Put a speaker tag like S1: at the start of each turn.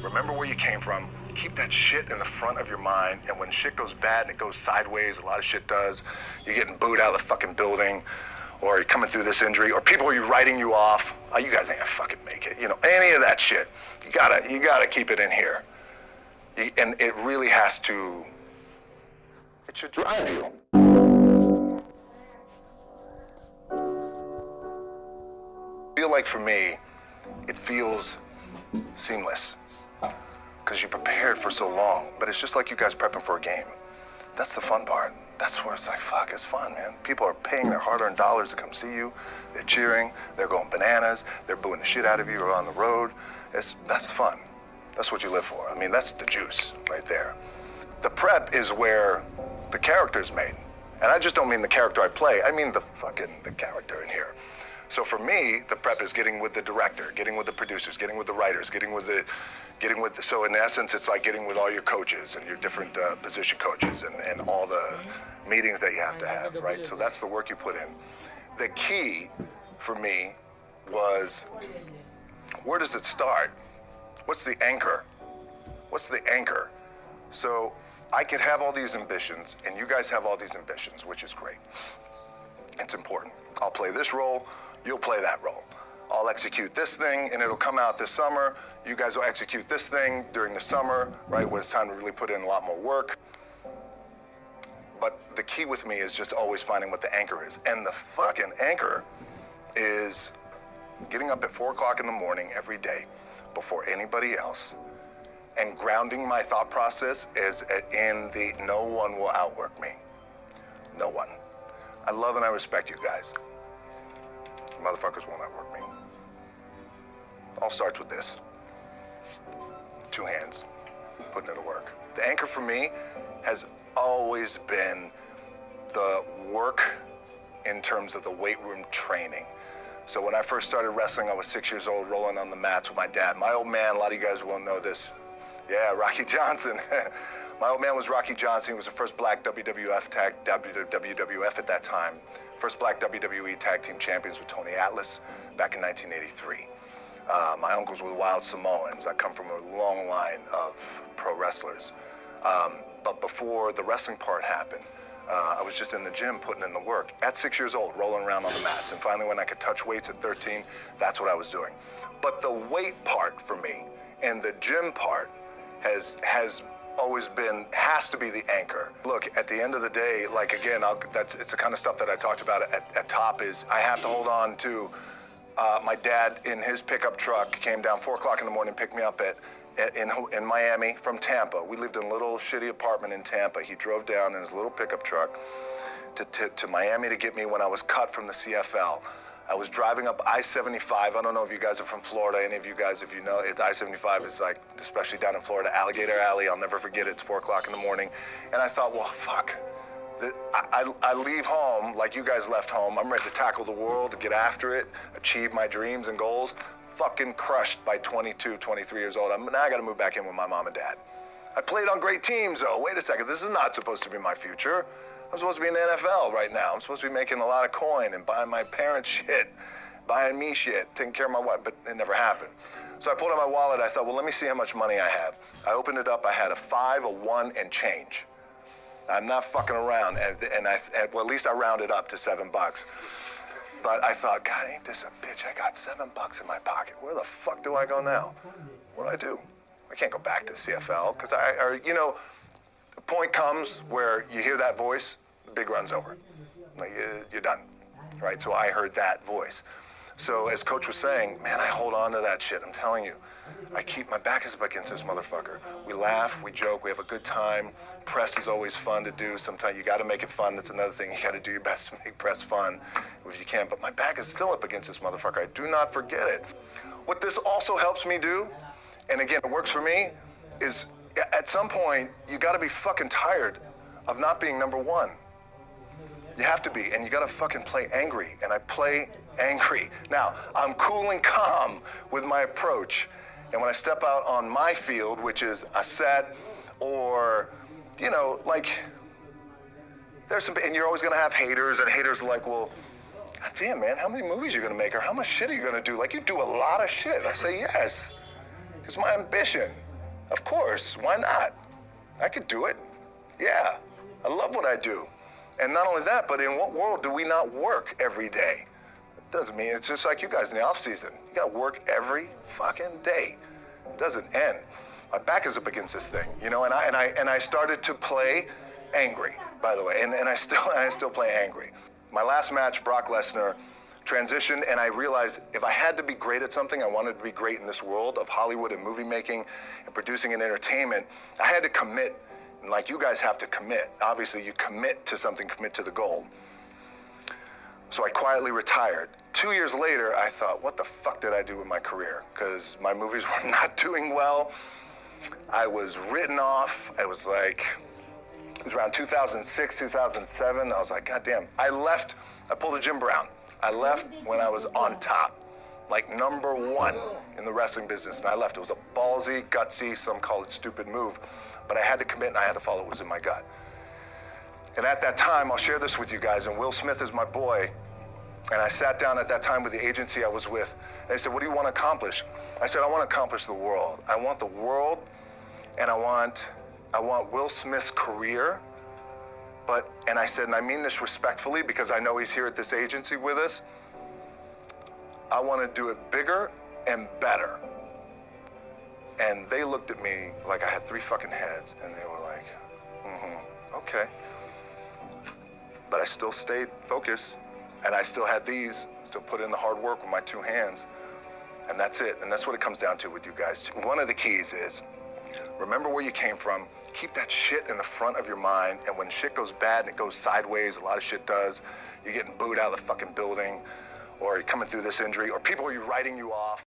S1: Remember where you came from. Keep that shit in the front of your mind, and when shit goes bad and it goes sideways, a lot of shit does, you're getting booed out of the fucking building, or you're coming through this injury, or people are writing you off. Oh, you guys ain't gonna fucking make it. You know, any of that shit. You gotta keep it in here. And it really has to, it should drive you. I feel like for me, it feels seamless because you prepared for so long, but it's just like you guys prepping for a game. That's the fun part. That's where it's like, fuck, it's fun, man. People are paying their hard-earned dollars to come see you. They're cheering, they're going bananas, they're booing the shit out of you or on the road. That's fun. That's what you live for. I mean, that's the juice right there. The prep is where the character's made. And I just don't mean the character I play, I mean the character in here. So for me, the prep is getting with the director, getting with the producers, getting with the writers, so in essence, it's like getting with all your coaches and your different position coaches and all the meetings that you have to have, right? So that's the work you put in. The key for me was, where does it start? What's the anchor? What's the anchor? So I could have all these ambitions and you guys have all these ambitions, which is great. It's important. I'll play this role, you'll play that role. I'll execute this thing and it'll come out this summer. You guys will execute this thing during the summer, right, when it's time to really put in a lot more work. But the key with me is just always finding what the anchor is. And the fucking anchor is getting up at 4 o'clock in the morning every day before anybody else and grounding my thought process is in the no one will outwork me. No one. I love and I respect you guys. Motherfuckers won't outwork me. All starts with this. 2 hands, putting it to work. The anchor for me has always been the work in terms of the weight room training. So when I first started wrestling, I was 6 years old, rolling on the mats with my dad. My old man, a lot of you guys won't know this. Yeah, Rocky Johnson. My old man was Rocky Johnson. He was the first black WWF at that time. First black WWE tag team champions with Tony Atlas back in 1983. My uncles were Wild Samoans. I come from a long line of pro wrestlers. But before the wrestling part happened, I was just in the gym putting in the work. At 6 years old, rolling around on the mats. And finally, when I could touch weights at 13, that's what I was doing. But the weight part for me and the gym part has always been, has to be the anchor. Look, at the end of the day, like again, it's the kind of stuff that I talked about at top is I have to hold on to my dad in his pickup truck came down 4 o'clock in the morning, picked me up in Miami from Tampa. We lived in a little shitty apartment in Tampa. He drove down in his little pickup truck to Miami to get me when I was cut from the CFL. I was driving up I-75. I don't know if you guys are from Florida. Any of you guys, if you know, it's I-75 is like, especially down in Florida, Alligator Alley. I'll never forget it. It's 4 o'clock in the morning. And I thought, well, fuck. I leave home like you guys left home. I'm ready to tackle the world, to get after it, achieve my dreams and goals. Fucking crushed by 22, 23 years old. Now I got to move back in with my mom and dad. I played on great teams, though. Wait a second. This is not supposed to be my future. I'm supposed to be in the NFL right now. I'm supposed to be making a lot of coin and buying my parents shit, buying me shit, taking care of my wife, but it never happened. So I pulled out my wallet. I thought, well, let me see how much money I have. I opened it up. I had a 5, a 1, and change. I'm not fucking around, well, at least I rounded up to $7. But I thought, God, ain't this a bitch? I got $7 in my pocket. Where the fuck do I go now? What do I do? I can't go back to CFL because the point comes where you hear that voice, the big run's over. Like, you're done, right? So I heard that voice. So as Coach was saying, man, I hold on to that shit. I'm telling you, my back is up against this motherfucker. We laugh, we joke, we have a good time. Press is always fun to do. Sometimes you got to make it fun. That's another thing. You got to do your best to make press fun if you can. But my back is still up against this motherfucker. I do not forget it. What this also helps me do, and again, it works for me, is at some point, you got to be fucking tired of not being number one. You have to be, and you got to fucking play angry, and I play angry. Now, I'm cool and calm with my approach, and when I step out on my field, which is a set, or, like, there's some, and you're always gonna have haters, and haters are like, well, God damn, man, how many movies are you gonna make, or how much shit are you gonna do? Like, you do a lot of shit. I say, yes, it's my ambition. Of course, why not? I could do it. Yeah, I love what I do. And not only that, but in what world do we not work every day? It doesn't mean, it's just like you guys in the off season. You gotta work every fucking day. It doesn't end. My back is up against this thing, you know, and I started to play angry, by the way, and I still play angry. My last match, Brock Lesnar, transitioned, and I realized if I had to be great at something, I wanted to be great in this world of Hollywood and movie making and producing and entertainment, I had to commit, and like you guys have to commit. Obviously, you commit to something, commit to the goal. So I quietly retired. 2 years later, I thought, what the fuck did I do with my career? Because my movies were not doing well. I was written off. It was around 2006, 2007. I was like, God damn. I pulled a Jim Brown. I left when I was on top, like #1 in the wrestling business, and I left. It was a ballsy, gutsy, some call it stupid move, but I had to commit and I had to follow what was in my gut. And at that time, I'll share this with you guys, and Will Smith is my boy, and I sat down at that time with the agency I was with, and they said, what do you want to accomplish? I said, I want to accomplish the world. I want the world, and I want Will Smith's career, and I said, and I mean this respectfully because I know he's here at this agency with us, I want to do it bigger and better. And they looked at me like I had 3 fucking heads, and they were like, okay. But I still stayed focused, and I still had still put in the hard work with my 2 hands, and that's it. And that's what it comes down to with you guys. One of the keys is, remember where you came from. Keep that shit in the front of your mind, and when shit goes bad and it goes sideways, a lot of shit does, you're getting booed out of the fucking building, or you're coming through this injury, or people are writing you off.